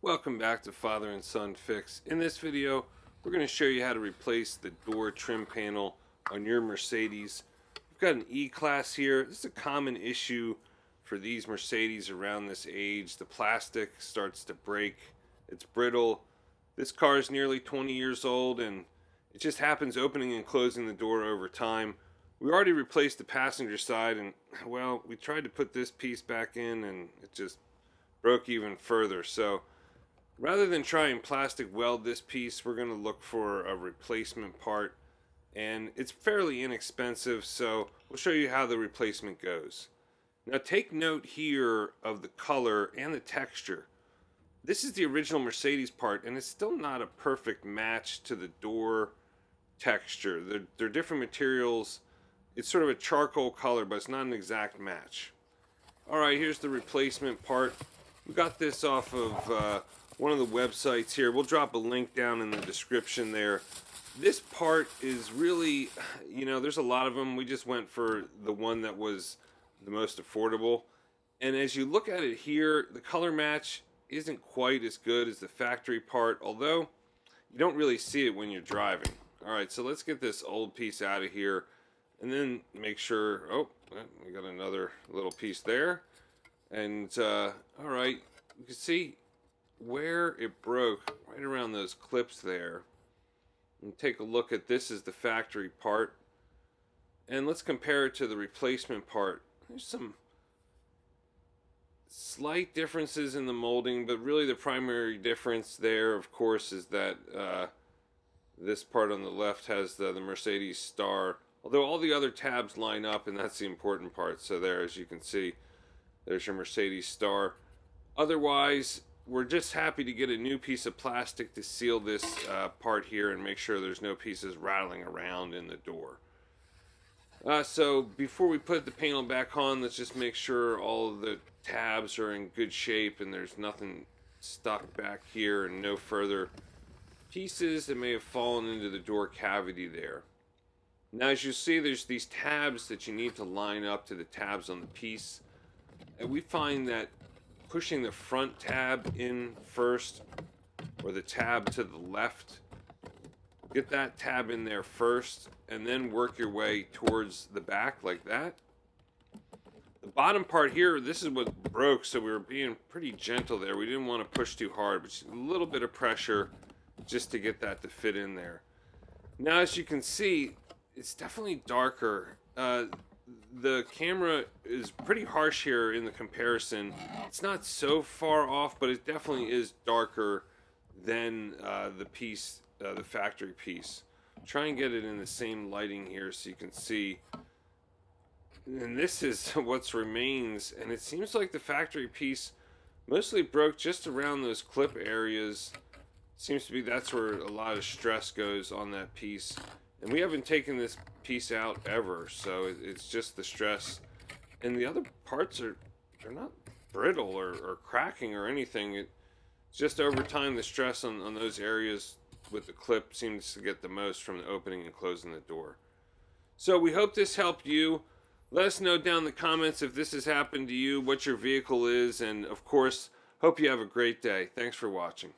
Welcome back to Father and Son Fix. In this video, we're going to show you how to replace the door trim panel on your Mercedes. We've got an E-Class here. This is a common issue for these Mercedes around this age. The plastic starts to break. It's brittle. This car is nearly 20 years old and it just happens opening and closing the door over time. We already replaced the passenger side and, well, we tried to put this piece back in and it just broke even further. So rather than try and plastic weld this piece, we're going to look for a replacement part, and it's fairly inexpensive, so we'll show you how the replacement goes. Now take note here of the color and the texture. This is the original Mercedes part, and it's still not a perfect match to the door texture. They're different materials. It's sort of a charcoal color, but it's not an exact match. Alright, here's the replacement part. We got this off of one of the websites here. We'll drop a link down in the description there. This part is really, there's a lot of them. We just went for the one that was the most affordable. And as you look at it here, the color match isn't quite as good as the factory part, although you don't really see it when you're driving. Alright, so let's get this old piece out of here and then make sure, we got another little piece there. And alright, you can see where it broke right around those clips there. And take a look at this is the factory part, and let's compare it to the replacement part. There's some slight differences in the molding, but really the primary difference there, of course, is that this part on the left has the Mercedes star, although all the other tabs line up, and that's the important part. So there, as you can see, there's your Mercedes star. Otherwise, we're just happy to get a new piece of plastic to seal this part here and make sure there's no pieces rattling around in the door. So before we put the panel back on, let's just make sure all of the tabs are in good shape and there's nothing stuck back here and no further pieces that may have fallen into the door cavity there. Now, as you see, there's these tabs that you need to line up to the tabs on the piece. And we find that pushing the front tab in first, or the tab to the left, get that tab in there first, and then work your way towards the back like that. The bottom part here, this is what broke, so we were being pretty gentle there. We didn't want to push too hard, but just a little bit of pressure just to get that to fit in there. Now, as you can see, it's definitely darker. The camera is pretty harsh here in the comparison. It's not so far off, but it definitely is darker than the piece, the factory piece. Try and get it in the same lighting here so you can see. And this is what remains, and it seems like the factory piece mostly broke just around those clip areas. Seems to be that's where a lot of stress goes on that piece. And we haven't taken this piece out ever, so it's just the stress. And the other parts they're not brittle or cracking or anything. It's just over time the stress on those areas with the clip seems to get the most from the opening and closing the door. So we hope this helped you. Let us know down in the comments if this has happened to you, what your vehicle is, and of course, hope you have a great day. Thanks for watching.